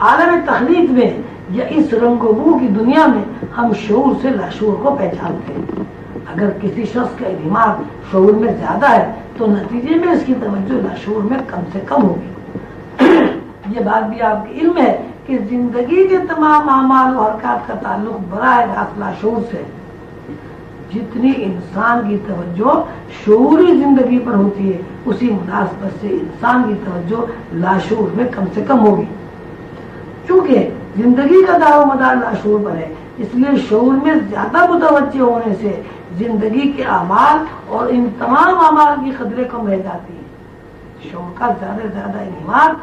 عالم تخلیق میں یا اس رنگ و بو کی دنیا میں ہم شعور سے لاشعور کو پہچانتے ہیں۔ اگر کسی شخص کا دماغ شعور میں زیادہ ہے تو نتیجے میں اس کی توجہ لاشعور میں کم سے کم ہوگی۔ یہ بات بھی آپ کے علم ہے کہ زندگی کے تمام اعمال و حرکات کا تعلق براہ راست لاشعور سے ہے۔ جتنی انسان کی توجہ شعوری زندگی پر ہوتی ہے اسی مناسبت سے انسان کی توجہ لاشعور میں کم سے کم ہوگی۔ چونکہ زندگی کا دار و مدار لاشعور پر ہے اس لیے شعور میں زیادہ متوجہ ہونے سے زندگی کے اعمال اور ان تمام اعمال کی قدریں کم رہ جاتی ہے۔ شعور کا زیادہ سے زیادہ انہمار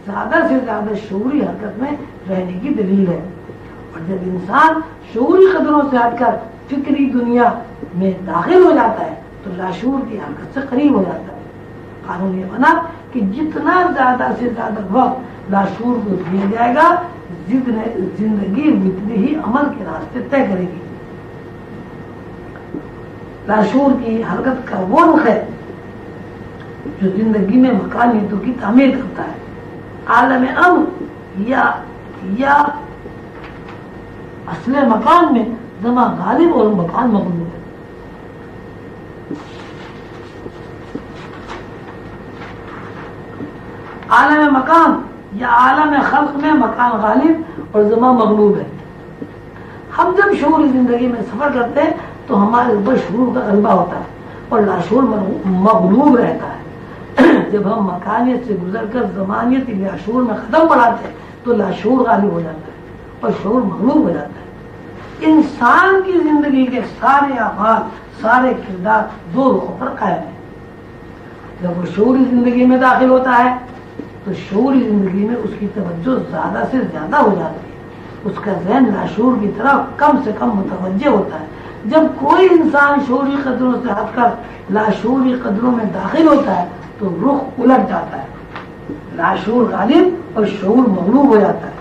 زیادہ سے زیادہ شعوری حرکت میں رہنے کی دلیل ہے، اور جب انسان شعوری قدروں سے ہٹ کر فکری دنیا میں داخل ہو جاتا ہے تو لاشعور کی حرکت سے قریب ہو جاتا ہے۔ قانون یہ بنا کہ جتنا زیادہ سے زیادہ وقت لاشعور کو دیا جائے گا زندگی اتنے ہی عمل کے راستے طے کرے گی۔ لاشعور کی حرکت کا وہ رخ ہے جو زندگی میں مکانیتوں کی تعمیر کرتا ہے۔ عالم امر یا اصل مکان میں زمان غالب اور مکان مغلوب ہے۔ عالم مکان یا عالم خلق میں مکان غالب اور زمان مغلوب ہے۔ ہم جب شعوری زندگی میں سفر کرتے ہیں تو ہمارے اوپر شعور کا غلبہ ہوتا ہے اور لاشعور مغلوب رہتا ہے۔ جب ہم مکانیت سے گزر کر زمانیت یا شعور میں قدم بڑھاتے ہیں تو لاشعور غالب ہو جاتا ہے اور شعور مغلوب ہو جاتا ہے۔ انسان کی زندگی کے سارے اعمال سارے کردار دو رخوں پر قائم ہیں۔ جب وہ شعوری زندگی میں داخل ہوتا ہے تو شعوری زندگی میں اس کی توجہ زیادہ سے زیادہ ہو جاتی ہے، اس کا ذہن لاشعور کی طرف کم سے کم متوجہ ہوتا ہے۔ جب کوئی انسان شعوری قدروں سے ہٹ کر لاشعوری قدروں میں داخل ہوتا ہے تو رخ الٹ جاتا ہے، لاشعور غالب اور شعور مغلوب ہو جاتا ہے۔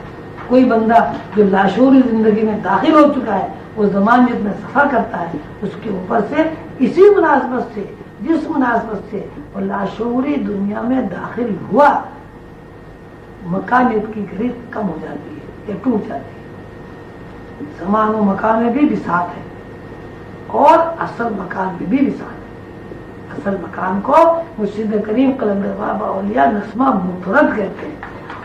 کوئی بندہ جو لاشعوری زندگی میں داخل ہو چکا ہے وہ زمانیت میں سفر کرتا ہے، اس کے اوپر سے اسی مناسبت سے جس مناسبت سے وہ لاشعوری دنیا میں داخل ہوا مکانیت کی گرفت کم ہو جاتی ہے یا ٹوٹ جاتی ہے۔ زمان و مکان میں بھی بساط ہے اور اصل مکان میں بھی بساط ہے۔ اصل مکان کو مرشد کریم قلندر بابا اولیاء نسمہ مفرد کہتے ہیں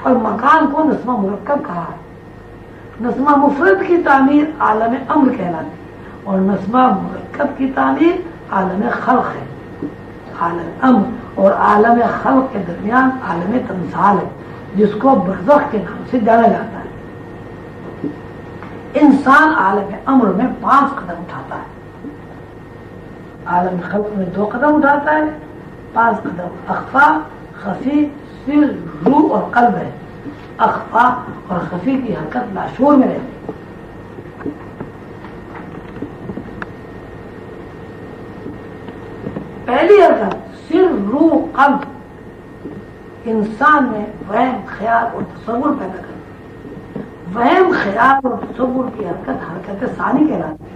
اور مکان کو نسمہ مرکب کہا ہے۔ نسمہ مفرد کی تعمیر عالم امر کہلاتی ہے اور نسمہ مرکب کی تعمیر عالم خلق ہے۔ عالم امر اور عالم خلق کے درمیان عالم تمثال ہے جس کو برزخ کے نام سے جانا جاتا ہے۔ انسان عالم امر میں 5 قدم اٹھاتا ہے، عالم خلق میں 2 قدم اٹھاتا ہے۔ 5 قدم اخفا، خفی، سر، روح اور قلب ہے۔ اخفا اور خفی کی حرکت لاشعور میں رہتی ہے۔ پہلی حرکت سر، روح، قلب انسان میں وہم، خیال اور تصور پیدا کرتی ہے۔ وہم، خیال اور تصور کی حرکت ثانی کہلاتی ہے۔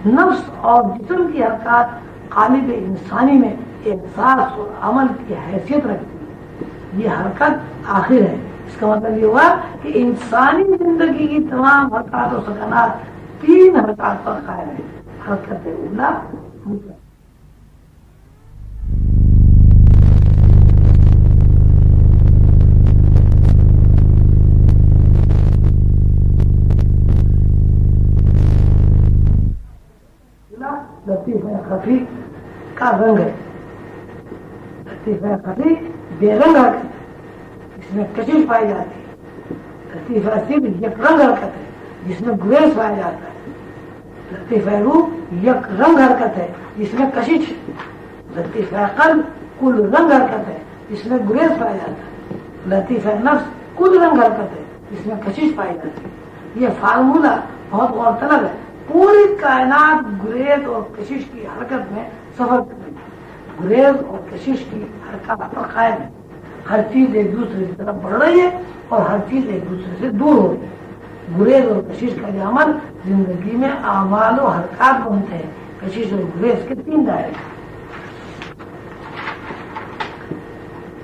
نفس اور جسم کی حرکات قالب انسانی میں احساس اور عمل کی حیثیت رکھتی ہے۔ یہ حرکت آخر ہے۔ اس کا مطلب یہ ہوا کہ انسانی زندگی کی تمام حرکات و سکنات 3 حرکات پر قائم ہے۔ حرکت اولا، لطیفہ خفی کا رنگ ہے۔ لطیفہ خفی بے رنگ حرکت ہے، اس میں کشش پائی جاتی ہے۔ لطیفہ صرف یک رنگ حرکت ہے جس میں گریز پایا جاتا ہے۔ لطیفہ روح یک رنگ حرکت ہے جس میں کشش ہے۔ لطیفہ قلب کل رنگ حرکت ہے جس میں گریز پایا جاتا ہے۔ لطیفہ نفس کل رنگ حرکت ہے جس میں کشش پائی جاتی ہے۔ یہ فارمولہ بہت غور طلب ہے۔ پوری کائنات گریز اور کشش کی حرکت میں سفر کر رہی ہے۔ گریز اور کشش کی حرکت پر قائم ہے۔ ہر چیز ایک دوسرے کی طرف بڑھ رہی ہے اور ہر چیز ایک دوسرے سے دور ہو رہی ہے۔ گریز اور کشش کا یہ عمل زندگی میں اعمال و حرکات بنتے ہیں۔ کشش اور گریز کے 3 دائرے ہیں۔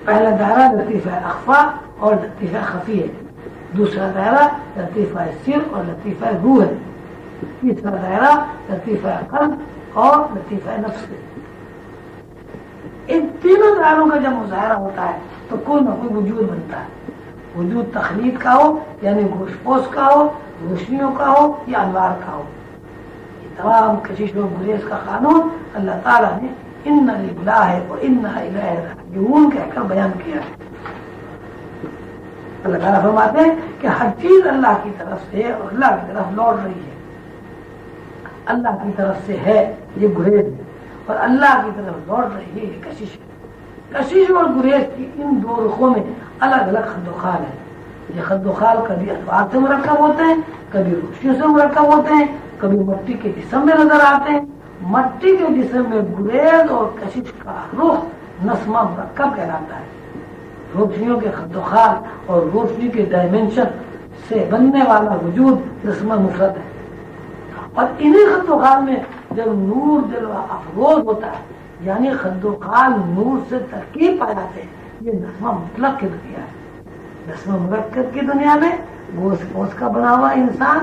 پہلا دائرہ لطیفہ اخفا اور لطیفہ خفی ہے. دوسرا دائرہ لطیفہ سر اور لطیفہ روح ہے. تیسرا دائرہ لطیفہ قلب اور لطیفہ نفس ہے. ان تینوں دائروں کا جب مظاہرہ ہوتا ہے تو کوئی نہ کوئی وجود بنتا ہے. وجود تخلیق کا ہو یعنی گوشت پوش کا ہو, روشنیوں کا ہو یا انوار کا ہو. یہ تمام کشش و گریز کا قانون اللہ تعالیٰ نے ان للہ و انا الیہ راجعون کہہ کر بیان کیا ہے. اللہ تعالیٰ فرماتے ہیں کہ ہر چیز اللہ کی طرف سے اور اللہ کی طرف لوٹ رہی ہے. اللہ کی طرف سے ہے یہ گریز ہے اور اللہ کی طرف لوٹ رہی ہے یہ کشش ہے. کشش اور گریز کی ان دو رخوں میں الگ الگ خد و خال ہے. یہ خد و خال کبھی انوار سے مرکب ہوتے ہیں, کبھی روشنیوں سے مرکب ہوتے ہیں, کبھی مٹی کے جسم میں نظر آتے ہیں. مٹی کے جسم میں گریز اور کشش کا رخ نسمہ مرکب کہلاتا ہے. روشنیوں کے خد و خال اور روشنی کے ڈائمنشن سے بننے والا وجود نسمہ مفرد ہے. اور انہی خد و خال میں جب نور جلوہ افروز ہوتا ہے یعنی خد و خال نور سے ترکیب پا جاتے ہیں, یہ نسمہ مطلق کی دنیا ہے. نسمہ مرکب کی دنیا میں گوشت پوش کا بنا ہوا انسان,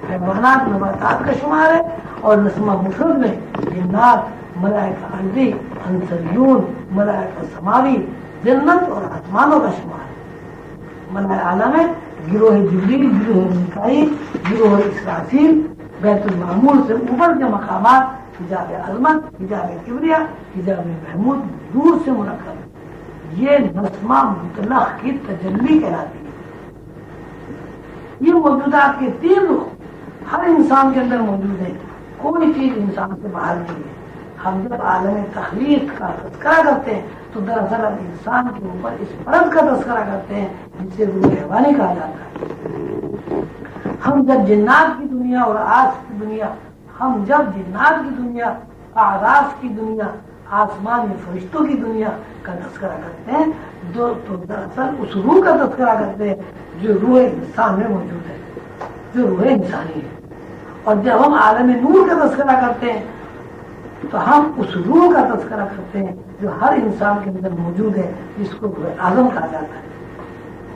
حیوانات, نباتات کا شمار ہے. اور نسمہ مفرد میں جنات, ملائکہ ارضی, انصریون, ملائکہ سماوی, جنت اور آسمانوں کا شمار ہے. ملائکہ اعلیٰ میں گروہ جبریل, گروہ میکائیل, گروہ اسرافیل, بیت المعمور سے اوپر کے مقامات, حجاب عظمت, حجاب کبریا, حجاب محمود دور سے مرکب ہے. یہ نسمہ مطلق کی تجلی کہلاتی ہے. یہ موجودات کے تین رخ ہر انسان کے اندر موجود ہیں. کوئی چیز انسان سے باہر نہیں ہے. ہم جب عالم تخلیق کا تذکرہ کرتے ہیں تو دراصل ہم انسان کے اوپر اس فرض کا تذکرہ کرتے ہیں جسے روح حیوانی کہا جاتا ہے. ہم جب جنات کی دنیا اور جنات کی دنیا, اعراف کی دنیا, آسمان میں فرشتوں کی دنیا کا تذکرہ کرتے ہیں تو دراصل اس روح کا تذکرہ کرتے ہیں جو روح انسان میں موجود ہے, جو روح انسانی ہے. اور جب ہم عالم نور کا تذکرہ کرتے ہیں تو ہم اس روح کا تذکرہ کرتے ہیں جو ہر انسان کے اندر موجود ہے, جس کو روح اعظم کہا جاتا ہے.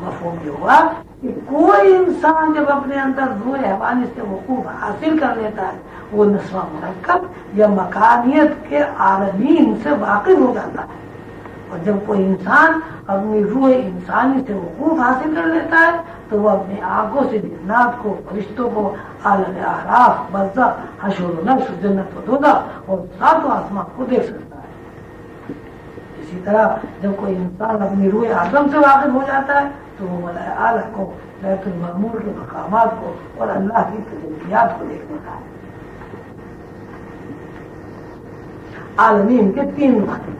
مفہوم یہ ہوا کہ کوئی انسان جب اپنے اندر روح حیوانی سے وقوف حاصل کر لیتا ہے وہ نسمہ مرکب یا مکانیت کے عالمین سے واقف ہو جاتا ہے. اور جب کوئی انسان اپنی روح انسانی سے وقوف حاصل کر لیتا ہے تو وہ اپنی آنکھوں سے جنات کو, فرشتوں کو, عالم اعراف, برزخ, حشر و نشر, جنت و دوزخ اور ساتوں آسمان کو دیکھ سکتا ہے. اسی طرح جب کوئی انسان اپنی روح آدم سے واقف ہو جاتا ہے تو وہ ملائکہ اعلیٰ کو, بیت المعمور کے مقامات کو اور اللہ کی تجلیات کو دیکھ لیتا ہے. عالمین کے تین رخ ہیں.